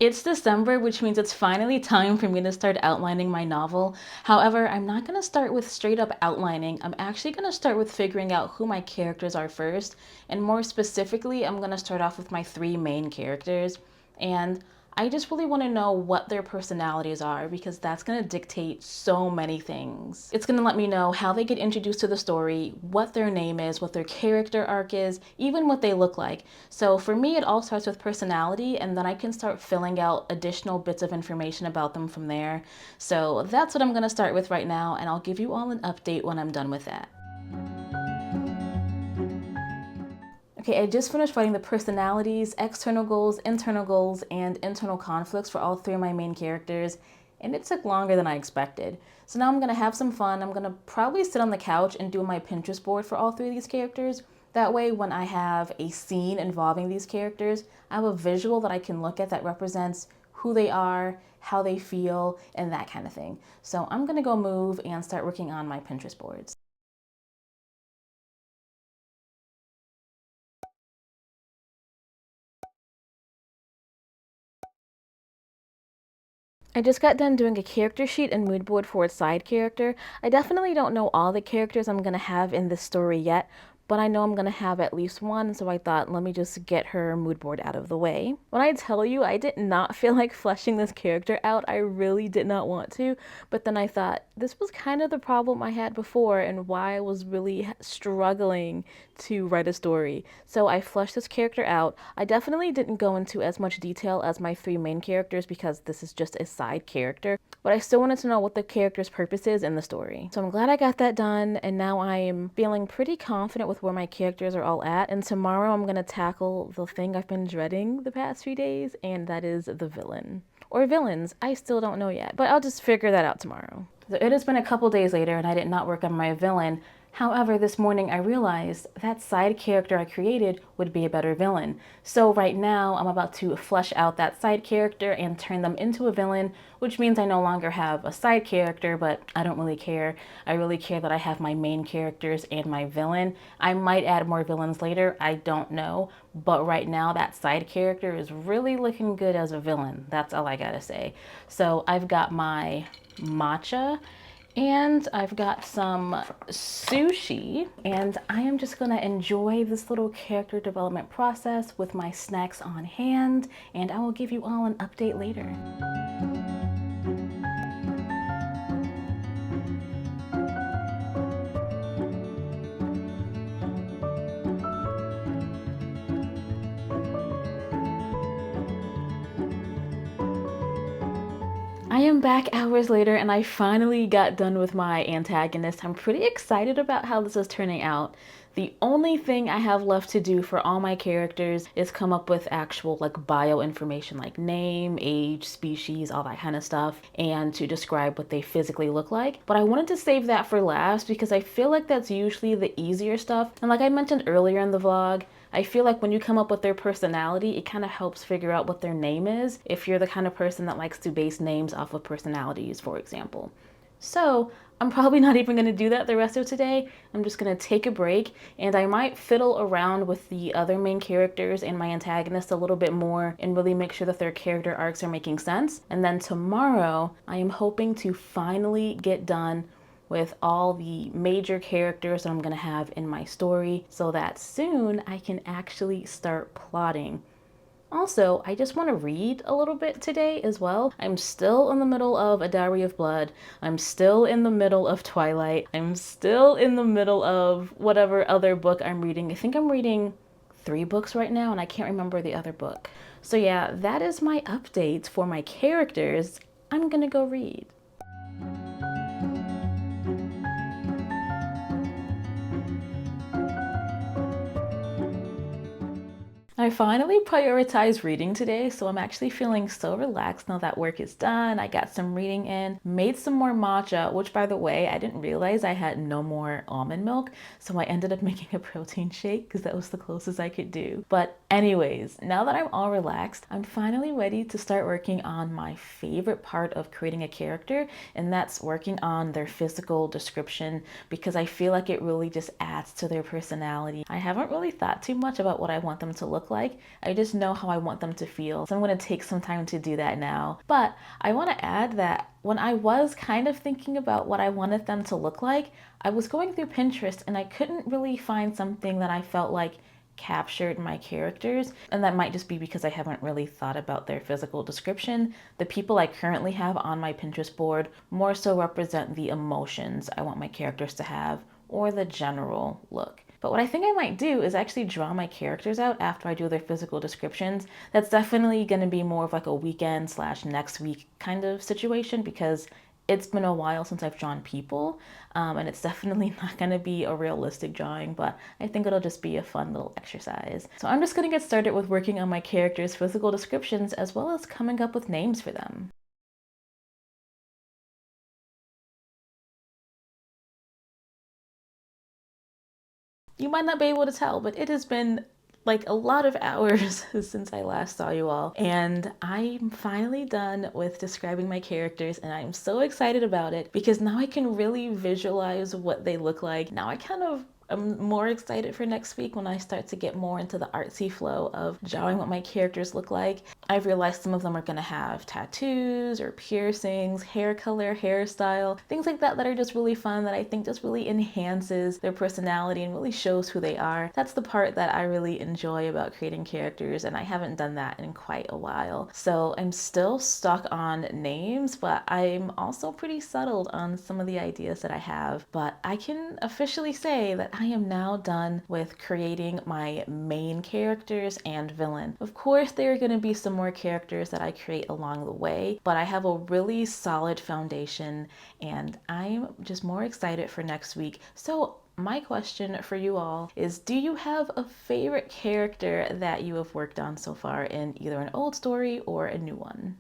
It's December, which means it's finally time for me to start outlining my novel. However, I'm not going to start with straight up outlining. I'm actually going to start with figuring out who my characters are first. And more specifically, I'm going to start off with my three main characters. And I just really want to know what their personalities are because that's going to dictate so many things. It's going to let me know how they get introduced to the story, what their name is, what their character arc is, even what they look like. So for me, it all starts with personality, and then I can start filling out additional bits of information about them from there. So that's what I'm going to start with right now, and I'll give you all an update when I'm done with that. Okay, I just finished writing the personalities, external goals, and internal conflicts for all three of my main characters, and it took longer than I expected. So now I'm gonna have some fun. I'm gonna probably sit on the couch and do my Pinterest board for all three of these characters. That way, when I have a scene involving these characters, I have a visual that I can look at that represents who they are, how they feel, and that kind of thing. So I'm gonna go move and start working on my Pinterest boards. I just got done doing a character sheet and mood board for a side character. I definitely don't know all the characters I'm going to have in this story yet, but I know I'm going to have at least one, so I thought let me just get her mood board out of the way. When I tell you I did not feel like fleshing this character out, I really did not want to, but then I thought this was kind of the problem I had before and why I was really struggling to write a story. So I fleshed this character out. I definitely didn't go into as much detail as my three main characters because this is just a side character, but I still wanted to know what the character's purpose is in the story. So I'm glad I got that done, and now I am feeling pretty confident with where my characters are all at, and tomorrow I'm going to tackle the thing I've been dreading the past few days, and that is the villain. Or villains, I still don't know yet, but I'll just figure that out tomorrow. So it has been a couple days later and I did not work on my villain. However, this morning I realized that side character I created would be a better villain. So right now I'm about to flesh out that side character and turn them into a villain, which means I no longer have a side character, but I don't really care. I really care that I have my main characters and my villain. I might add more villains later, I don't know. But right now that side character is really looking good as a villain. That's all I gotta say. So I've got my matcha and I've got some sushi, and I am just gonna enjoy this little character development process with my snacks on hand, and I will give you all an update later. I am back hours later and I finally got done with my antagonist. I'm pretty excited about how this is turning out. The only thing I have left to do for all my characters is come up with actual like bio information like name, age, species, all that kind of stuff, and to describe what they physically look like. But I wanted to save that for last because I feel like that's usually the easier stuff. And like I mentioned earlier in the vlog, I feel like when you come up with their personality, it kind of helps figure out what their name is if you're the kind of person that likes to base names off of personalities, for example. So I'm probably not even going to do that the rest of today. I'm just going to take a break, and I might fiddle around with the other main characters and my antagonist a little bit more and really make sure that their character arcs are making sense. And then tomorrow, I am hoping to finally get done with all the major characters that I'm gonna have in my story so that soon I can actually start plotting. Also, I just want to read a little bit today as well. I'm still in the middle of A Diary of Blood. I'm still in the middle of Twilight. I'm still in the middle of whatever other book I'm reading. I think I'm reading 3 books right now and I can't remember the other book. So yeah, that is my update for my characters. I'm gonna go read. I finally prioritized reading today, so I'm actually feeling so relaxed now that work is done. I got some reading in, made some more matcha, which by the way, I didn't realize I had no more almond milk, so I ended up making a protein shake because that was the closest I could do. But anyways, now that I'm all relaxed, I'm finally ready to start working on my favorite part of creating a character, and that's working on their physical description because I feel like it really just adds to their personality. I haven't really thought too much about what I want them to look look like. I just know how I want them to feel. So I'm going to take some time to do that now. But I want to add that when I was kind of thinking about what I wanted them to look like, I was going through Pinterest and I couldn't really find something that I felt like captured my characters, and that might just be because I haven't really thought about their physical description. The people I currently have on my Pinterest board more so represent the emotions I want my characters to have or the general look. But what I think I might do is actually draw my characters out after I do their physical descriptions. That's definitely going to be more of like a weekend / next week kind of situation, because it's been a while since I've drawn people, and it's definitely not going to be a realistic drawing, but I think it'll just be a fun little exercise. So I'm just going to get started with working on my characters' physical descriptions as well as coming up with names for them. You might not be able to tell, but it has been like a lot of hours since I last saw you all, and I'm finally done with describing my characters, and I'm so excited about it because now I can really visualize what they look like. Now I'm more excited for next week when I start to get more into the artsy flow of drawing what my characters look like. I've realized some of them are going to have tattoos or piercings, hair color, hairstyle, things like that are just really fun, that I think just really enhances their personality and really shows who they are. That's the part that I really enjoy about creating characters, and I haven't done that in quite a while. So I'm still stuck on names, but I'm also pretty settled on some of the ideas that I have. But I can officially say that I am now done with creating my main characters and villain. Of course, there are going to be some more characters that I create along the way, but I have a really solid foundation, and I'm just more excited for next week. So my question for you all is, do you have a favorite character that you have worked on so far in either an old story or a new one?